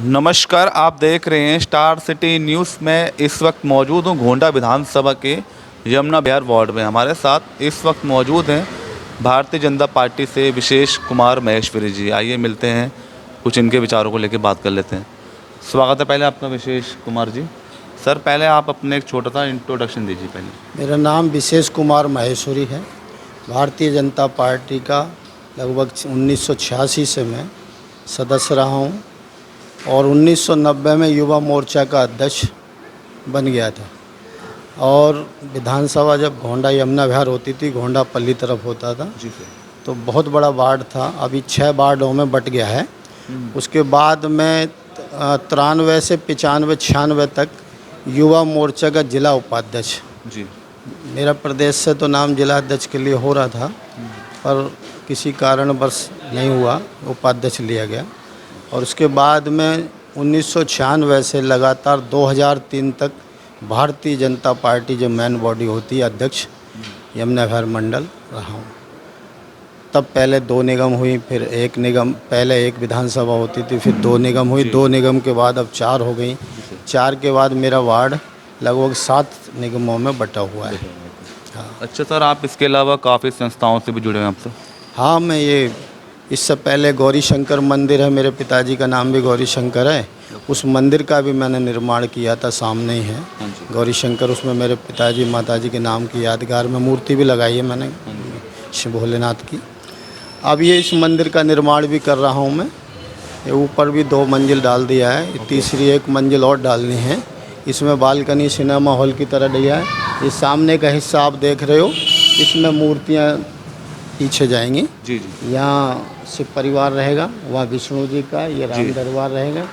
नमस्कार, आप देख रहे हैं स्टार सिटी न्यूज़ में। इस वक्त मौजूद हूँ गोंडा विधानसभा के यमुना विहार वार्ड में। हमारे साथ इस वक्त मौजूद हैं भारतीय जनता पार्टी से विशेष कुमार महेश्वरी जी। आइए मिलते हैं, कुछ इनके विचारों को लेकर बात कर लेते हैं। स्वागत है पहले आपका विशेष कुमार जी। सर, पहले आप अपने एक छोटा सा इंट्रोडक्शन दीजिए पहले। मेरा नाम विशेष कुमार महेश्वरी है। भारतीय जनता पार्टी का लगभग 1986 से मैं सदस्य रहा हूँ और 1990 में युवा मोर्चा का अध्यक्ष बन गया था। और विधानसभा जब गोंडा यमुना विहार होती थी, गोंडा पल्ली तरफ होता था जी सर। तो बहुत बड़ा वार्ड था। अभी 6 वार्डों में बट गया है। उसके बाद में 93 से 95 96 तक युवा मोर्चा का जिला उपाध्यक्ष जी। मेरा प्रदेश से तो नाम जिला अध्यक्ष के लिए हो रहा था, पर किसी कारणवश नहीं हुआ, उपाध्यक्ष लिया गया। और उसके बाद में 1996 से लगातार 2003 तक भारतीय जनता पार्टी जो मेन बॉडी होती है, अध्यक्ष यमुना विहार मंडल रहा हूँ। तब पहले 2 निगम हुई, फिर 1 निगम, पहले 1 विधानसभा होती थी, फिर 2 निगम हुई, 2 निगम के बाद अब 4 हो गई। 4 के बाद मेरा वार्ड लगभग 7 निगमों में बटा हुआ है। हाँ। अच्छा सर, आप इसके अलावा काफ़ी संस्थाओं से भी जुड़े हैं आपसे? हाँ, मैं ये इससे पहले गौरी शंकर मंदिर है, मेरे पिताजी का नाम भी गौरी शंकर है। उस मंदिर का भी मैंने निर्माण किया था, सामने ही है गौरी शंकर। उसमें मेरे पिताजी माताजी के नाम की यादगार में मूर्ति भी लगाई है मैंने शिव भोलेनाथ की। अब ये इस मंदिर का निर्माण भी कर रहा हूँ मैं। ये ऊपर भी 2 मंजिल डाल दिया है, तीसरी 1 मंजिल और डालनी है। इसमें बालकनी सिनेमा हॉल की तरह दिया है। इस सामने का हिस्सा आप देख रहे हो, इसमें मूर्तियाँ पीछे जाएंगी जी जी। यहाँ शिव परिवार रहेगा, वहाँ विष्णु जी का, ये राम दरबार रहेगा।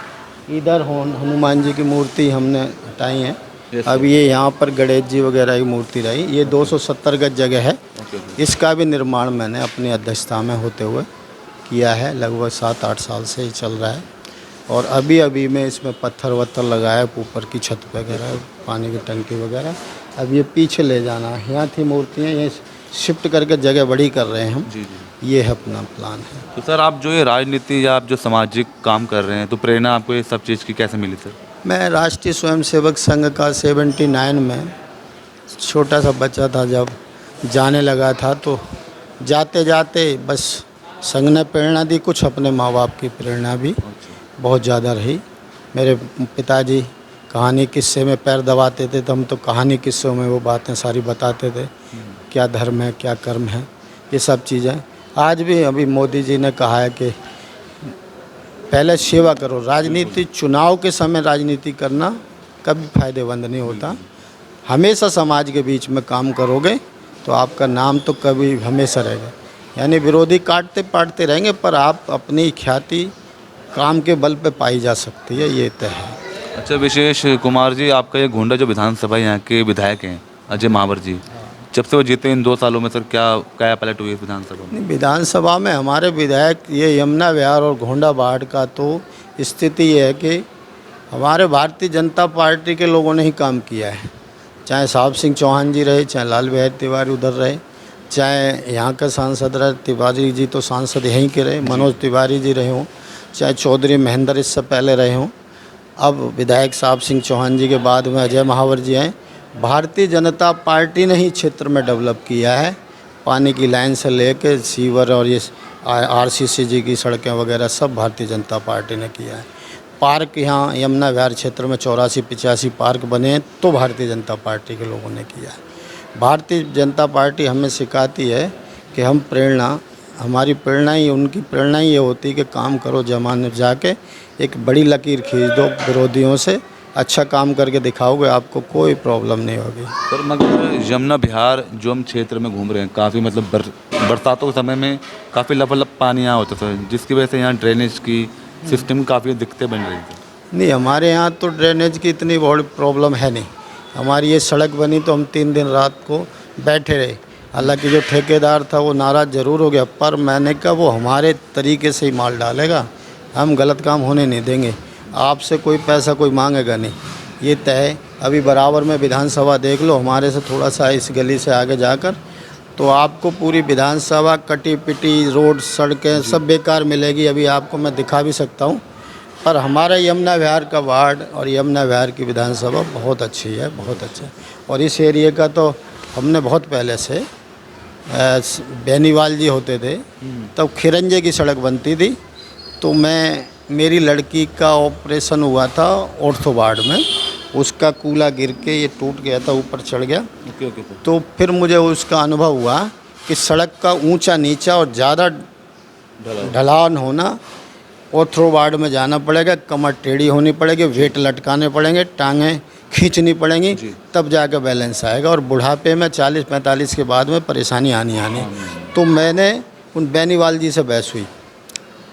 इधर हनुमान जी की मूर्ति हमने हटाई है। अब ये यहाँ पर गणेश जी वगैरह की मूर्ति रही। ये 270 गज जगह है। इसका भी निर्माण मैंने अपनी अध्यक्षता में होते हुए किया है। लगभग 7-8 साल से ही चल रहा है। और अभी में इसमें पत्थर वत्थर लगाया, ऊपर की छत वगैरह, पानी की टंकी वगैरह। अब ये पीछे ले जाना है, यहाँ थी मूर्तियाँ, ये शिफ्ट करके जगह बड़ी कर रहे हैं हम। जी जी। ये है अपना प्लान है। तो सर, आप जो ये राजनीति या आप जो सामाजिक काम कर रहे हैं, तो प्रेरणा आपको ये सब चीज़ की कैसे मिली सर? मैं राष्ट्रीय स्वयंसेवक संघ का 79 में छोटा सा बच्चा था, जब जाने लगा था तो जाते जाते बस संघ ने प्रेरणा दी, कुछ अपने माँ बाप की प्रेरणा भी बहुत ज़्यादा रही। मेरे पिताजी कहानी किस्से में पैर दबाते थे, तो हम तो कहानी किस्सों में वो बातें सारी बताते थे, क्या धर्म है, क्या कर्म है, ये सब चीज़ें। आज भी अभी मोदी जी ने कहा है कि पहले सेवा करो। राजनीति, चुनाव के समय राजनीति करना कभी फायदेमंद नहीं होता। हमेशा समाज के बीच में काम करोगे तो आपका नाम तो कभी हमेशा रहेगा। यानी विरोधी काटते पाटते रहेंगे, पर आप अपनी ख्याति काम के बल पे पाई जा सकती है, ये तय है। अच्छा विशेष कुमार जी, आपका ये गोंडा जो विधानसभा यहाँ के विधायक हैं अजय महावर जी, जब से वो जीते इन 2 सालों में सर क्या पलट हुई है विधानसभा में? विधानसभा में हमारे विधायक, ये यमुना विहार और गोंडा वार्ड का तो स्थिति ये है कि हमारे भारतीय जनता पार्टी के लोगों ने ही काम किया है। चाहे साहब सिंह चौहान जी रहे, चाहे लाल बिहारी तिवारी उधर रहे, चाहे यहाँ का सांसद रहे, तिवारी जी तो सांसद यहीं के रहे, मनोज तिवारी जी रहे हों, चाहे चौधरी महेंद्र इससे पहले रहे हों। अब विधायक साहब सिंह चौहान जी के बाद में अजय महावर जी हैं। भारतीय जनता पार्टी ने ही क्षेत्र में डेवलप किया है। पानी की लाइन से लेकर सीवर और ये आरसीसी जी की सड़कें वगैरह सब भारतीय जनता पार्टी ने किया है। पार्क यहाँ यमुना विहार क्षेत्र में 84-85 पार्क बने हैं, तो भारतीय जनता पार्टी के लोगों ने किया है। भारतीय जनता पार्टी हमें सिखाती है कि हम हमारी प्रेरणा ही, उनकी प्रेरणा ही ये होती है कि काम करो, जमाने जाके एक बड़ी लकीर खींच दो, विरोधियों से अच्छा काम करके दिखाओगे, आपको कोई प्रॉब्लम नहीं होगी। सर मगर यमुना विहार जो हम क्षेत्र में घूम रहे हैं, काफ़ी मतलब बरसातों के समय में काफ़ी लबालब पानी यहाँ होता था, जिसकी वजह से यहाँ ड्रेनेज की सिस्टम में काफ़ी दिक्कतें बन रही थी। नहीं, हमारे यहाँ तो ड्रेनेज की इतनी बड़ी प्रॉब्लम है नहीं। हमारी ये सड़क बनी तो हम 3 दिन रात को बैठे रहे। हालांकि जो ठेकेदार था वो नाराज़ ज़रूर हो गया, पर मैंने कहा वो हमारे तरीके से ही माल डालेगा, हम गलत काम होने नहीं देंगे। आपसे कोई पैसा कोई मांगेगा नहीं, ये तय है। अभी बराबर में विधानसभा देख लो, हमारे से थोड़ा सा इस गली से आगे जाकर तो आपको पूरी विधानसभा कटी पिटी रोड सड़कें सब बेकार मिलेगी। अभी आपको मैं दिखा भी सकता हूँ पर हमारा यमुना विहार का वार्ड और यमुना विहार की विधानसभा बहुत अच्छी है, बहुत अच्छा। और इस एरिया का तो हमने बहुत पहले से बेनीवाल जी होते थे तब खिरंजे की सड़क बनती थी, तो मेरी लड़की का ऑपरेशन हुआ था ऑर्थो वार्ड में, उसका कूला गिर के ये टूट गया था, ऊपर चढ़ गया। Okay okay sir. तो फिर मुझे उसका अनुभव हुआ कि सड़क का ऊंचा नीचा और ज़्यादा ढलान होना, ऑर्थो वार्ड में जाना पड़ेगा, कमर टेढ़ी होनी पड़ेगी, वेट लटकाने पड़ेंगे, टांगें खींचनी पड़ेंगी, तब जाकर बैलेंस आएगा। और बुढ़ापे में 40-45 के बाद में परेशानी आनी। तो मैंने उन बेनीवाल जी से बहस हुई,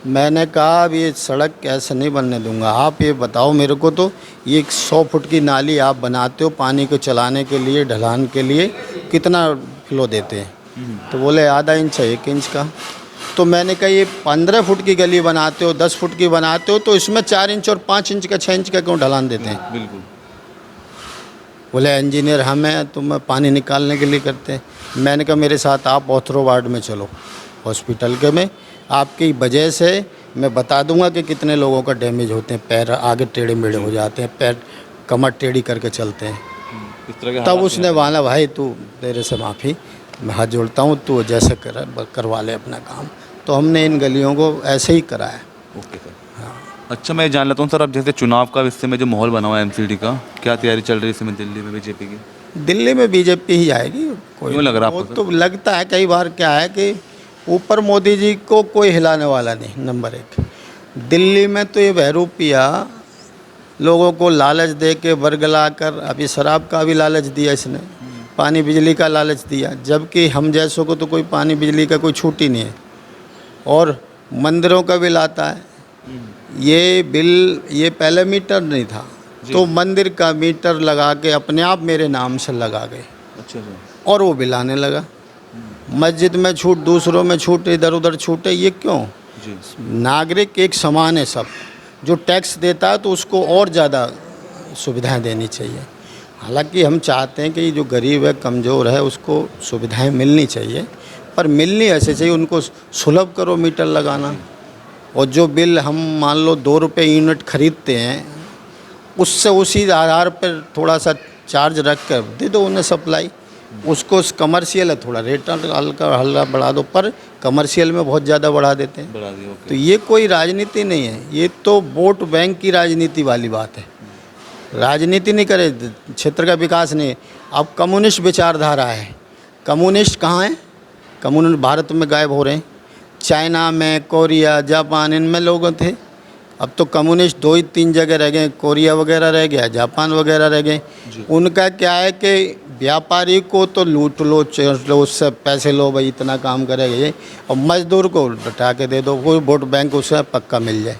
मैंने कहा अब ये सड़क ऐसे नहीं बनने दूंगा, आप ये बताओ मेरे को, तो ये 100 फुट की नाली आप बनाते हो पानी को चलाने के लिए, ढलान के लिए कितना फ्लो देते हैं? तो बोले आधा इंच है 1 इंच का। तो मैंने कहा ये 15 फुट की गली बनाते हो, 10 फुट की बनाते हो, तो इसमें 4 इंच और 5 इंच का 6 इंच का क्यों ढलान देते हैं? बिल्कुल। बोले इंजीनियर हम हैं, तो मैं पानी निकालने के लिए करते हैं। मैंने कहा मेरे साथ आप ऑर्थो वार्ड में चलो हॉस्पिटल के में, आपकी वजह से मैं बता दूंगा कि कितने लोगों का डैमेज होते हैं, पैर आगे टेढ़े मेढ़े हो जाते हैं, पैर कमर टेढ़ी करके चलते हैं। इस तरह के तब हालात उसने बोला भाई तू तेरे से माफ़ी, मैं हाथ जोड़ता हूँ, तू जैसे करवा ले अपना काम। तो हमने इन गलियों को ऐसे ही कराया। Okay sir. अच्छा, मैं जान लेता हूँ सर, अब जैसे चुनाव का इस समय जो माहौल बना हुआ है एमसीडी का, क्या तैयारी चल रही है इस समय दिल्ली में बीजेपी की? दिल्ली में बीजेपी ही आएगी। कोई क्यों लग रहा वो आपको तो लगता है कई बार क्या है कि ऊपर मोदी जी को कोई हिलाने वाला नहीं, नंबर 1। दिल्ली में तो ये बहरूपिया लोगों को लालच दे के बरगला कर, अभी शराब का भी लालच दिया इसने, पानी बिजली का लालच दिया, जबकि हम जैसों को तो कोई पानी बिजली का कोई छूट ही नहीं है। और मंदिरों का बिल आता है, ये बिल ये पहले मीटर नहीं था, तो मंदिर का मीटर लगा के अपने आप मेरे नाम से लगा गए। अच्छा सर। और वो बिल आने लगा। मस्जिद में छूट, दूसरों में छूट, इधर उधर छूटे, ये क्यों? जी। नागरिक एक समान है सब, जो टैक्स देता है तो उसको और ज़्यादा सुविधाएं देनी चाहिए। हालांकि हम चाहते हैं कि जो गरीब है, कमज़ोर है, उसको सुविधाएं मिलनी चाहिए, पर मिलनी ऐसे चाहिए, उनको सुलभ करो मीटर लगाना। और जो बिल हम मान लो 2 रुपये यूनिट खरीदते हैं, उससे उसी आधार पर थोड़ा सा चार्ज रख कर दे दो उन्हें सप्लाई। उसको कमर्शियल है, थोड़ा रेट हल्का बढ़ा दो, पर कमर्शियल में बहुत ज़्यादा बढ़ा देते हैं। बढ़ा दिया। ओके। तो ये कोई राजनीति नहीं है, ये तो वोट बैंक की राजनीति वाली बात है। राजनीति नहीं करे, क्षेत्र का विकास नहीं। अब कम्युनिस्ट विचारधारा है, कम्युनिस्ट कहाँ हैं? कम्युनिस्ट भारत में गायब हो रहे हैं। चाइना में, कोरिया, जापान, इनमें लोग थे। अब तो कम्युनिस्ट 2 ही 3 जगह रह गए, कोरिया वगैरह रह गया, जापान वगैरह रह गए। उनका क्या है कि व्यापारी को तो लूट लो, चोर लो, उससे पैसे लो, भाई इतना काम करेगा ये, और मजदूर को लुटा के दे दो, कोई वोट बैंक उसे पक्का मिल जाए।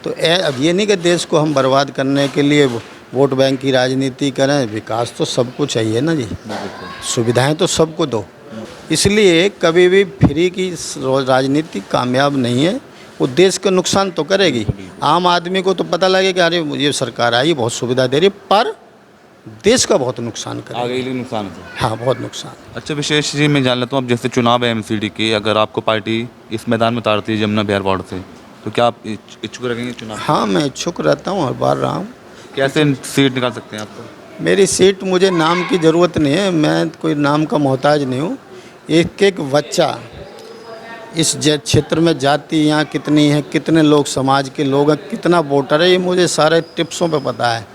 तो अब ये नहीं कि देश को हम बर्बाद करने के लिए वोट बैंक की राजनीति करें, विकास तो सबको चाहिए ना जी, सुविधाएं तो सबको दो। इसलिए कभी भी फ्री की राजनीति कामयाब नहीं है, वो देश का नुकसान तो करेगी। आम आदमी को तो पता लगे कि अरे ये सरकार आई बहुत सुविधा दे रही है, पर देश का बहुत नुकसान करेगी। आगे के लिए नुकसान है सर। हाँ, बहुत नुकसान। अच्छा, विशेष जी मैं जान लेता हूँ, अब जैसे चुनाव है एमसीडी के, अगर आपको पार्टी इस मैदान में उतारती है यमुना विहार वार्ड से, तो क्या आप इच्छुक रखेंगे चुनाव? हाँ, मैं इच्छुक रहता हूँ, हर बार रहा हूँ। कैसे सीट निकाल सकते हैं आपको? मेरी सीट, मुझे नाम की ज़रूरत नहीं है, मैं कोई नाम का मोहताज नहीं हूँ। एक एक बच्चा इस क्षेत्र में जाति यहाँ कितनी है, कितने लोग समाज के लोग हैं, कितना वोटर है, ये मुझे सारे टिप्सों पे पता है।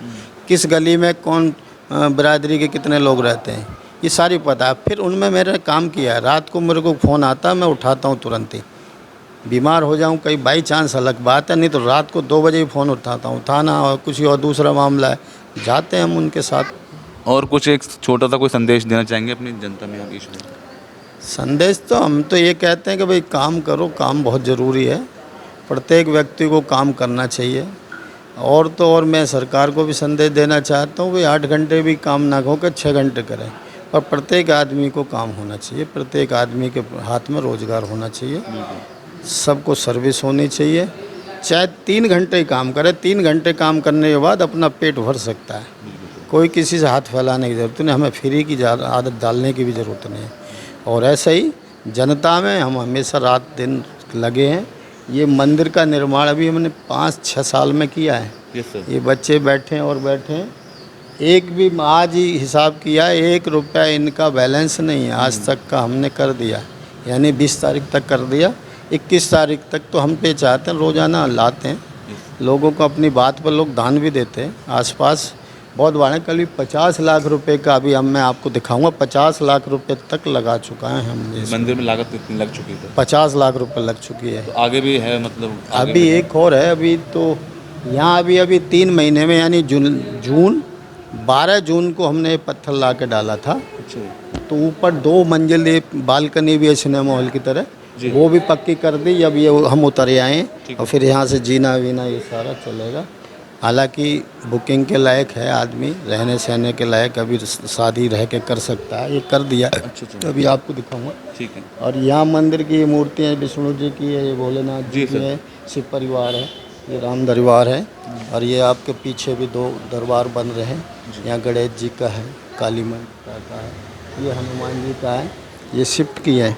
किस गली में कौन बिरादरी के कितने लोग रहते हैं, ये सारी पता है। फिर उनमें मैंने काम किया है। रात को मेरे को फ़ोन आता है, मैं उठाता हूँ तुरंत ही। बीमार हो जाऊँ कहीं बाई चांस अलग बात है, नहीं तो रात को 2 बजे ही फ़ोन उठाता हूँ। थाना और कुछ और दूसरा मामला है, जाते हैं हम उनके साथ। और कुछ एक छोटा सा कोई संदेश देना चाहेंगे अपनी जनता में आगे? संदेश तो हम तो ये कहते हैं कि भाई काम करो, काम बहुत ज़रूरी है, प्रत्येक व्यक्ति को काम करना चाहिए। और तो और मैं सरकार को भी संदेश देना चाहता हूँ, भाई 8 घंटे भी काम ना होकर 6 घंटे करें, पर प्रत्येक आदमी को काम होना चाहिए, प्रत्येक आदमी के हाथ में रोज़गार होना चाहिए, सबको सर्विस होनी चाहिए। चाहे 3 घंटे ही काम करे, 3 घंटे काम करने के बाद अपना पेट भर सकता है, कोई किसी से हाथ फैलाने की ज़रूरत नहीं, हमें फ्री की आदत डालने की भी ज़रूरत नहीं है। और ऐसे ही जनता में हम हमेशा रात दिन लगे हैं, ये मंदिर का निर्माण अभी हमने 5-6 साल में किया है। Yes sir. ये बच्चे बैठे हैं और बैठे हैं, एक भी आज ही हिसाब किया, 1 रुपया इनका बैलेंस नहीं है आज तक का हमने कर दिया, यानी 20 तारीख तक कर दिया। 21 तारीख तक तो हम पे चाहते हैं, रोज़ाना लाते हैं लोगों को, अपनी बात पर लोग दान भी देते हैं। आसपास बहुत बाढ़ कल भी 50 लाख रुपए का, अभी हम मैं आपको दिखाऊंगा, 50 लाख रुपए तक लगा चुका है हमने। मंदिर में लागत कितनी लग चुकी है? 50 लाख रुपए लग चुकी है। तो आगे भी है, मतलब आगे अभी भी एक और है, अभी तो यहाँ अभी 3 महीने में, यानी जून 12 जून को हमने ये पत्थर ला के डाला था। अच्छा तो ऊपर 2 मंजिल बालकनी भी है सिनेमा हॉल की तरह, जी। वो भी पक्की कर दी। अब ये हम उतर आए ठीक और फिर यहाँ से जीना वीना ये सारा चलेगा। हालांकि बुकिंग के लायक है आदमी, रहने सहने के लायक, अभी शादी रह के कर सकता है, ये कर दिया। अच्छा अभी आपको दिखाऊंगा। ठीक है। और यहाँ मंदिर की ये मूर्तियाँ विष्णु जी की है, ये भोलेनाथ जी जी की सर। है, शिव परिवार है, ये राम दरबार है, और ये आपके पीछे भी 2 दरबार बन रहे हैं। यहाँ गणेश जी का है, काली माता का है, ये हनुमान जी का है, ये शिफ्ट की है।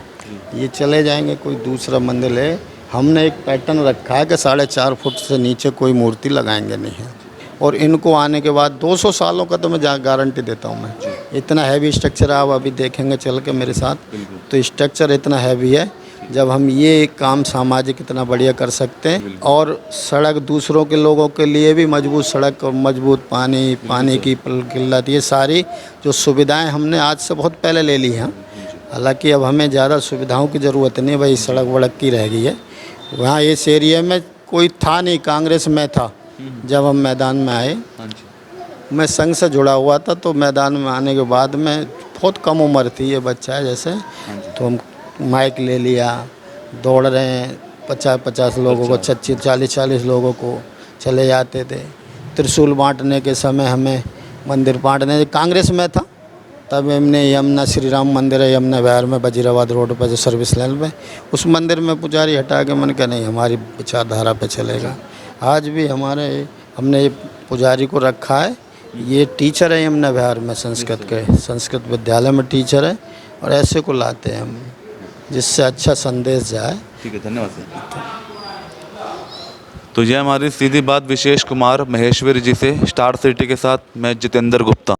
ये चले जाएंगे, कोई दूसरा मंदिर है। हमने एक पैटर्न रखा है कि 4.5 फुट से नीचे कोई मूर्ति लगाएंगे नहीं है। और इनको आने के बाद 200 सालों का तो मैं गारंटी देता हूँ मैं। इतना हैवी स्ट्रक्चर आप अभी देखेंगे चल के मेरे साथ, तो स्ट्रक्चर इतना हैवी है। जब हम ये काम सामाजिक इतना बढ़िया कर सकते हैं, और सड़क दूसरों के लोगों के लिए भी मजबूत सड़क और मजबूत पानी की किल्लत, ये सारी जो सुविधाएं हमने आज से बहुत पहले ले ली हैं। हालांकि अब हमें ज़्यादा सुविधाओं की ज़रूरत नहीं, भाई सड़क वड़क की रह गई है। वहाँ इस एरिया में कोई था नहीं, कांग्रेस में था। जब हम मैदान में आए, मैं संघ से जुड़ा हुआ था, तो मैदान में आने के बाद में बहुत कम उम्र थी, ये बच्चा है जैसे, तो हम माइक ले लिया, दौड़ रहे हैं 50-50 लोगों को, 40-40 लोगों को चले जाते थे। त्रिशूल बांटने के समय हमें मंदिर बांटने, कांग्रेस में था तब हमने यमुना श्री राम मंदिर है यमुना विहार में, वजीराबाद रोड पर जो सर्विस लाइन में, उस मंदिर में पुजारी हटा के मन का नहीं हमारी विचारधारा पे चलेगा। आज भी हमने ये पुजारी को रखा है, ये टीचर है यमुना विहार में, संस्कृत विद्यालय में टीचर है, और ऐसे को लाते हैं हम जिससे अच्छा संदेश जाए। ठीक है, धन्यवाद सर। तो ये हमारी सीधी बात विशेष कुमार महेश्वरी जी से, स्टार सिटी के साथ मैं जितेंद्र गुप्ता।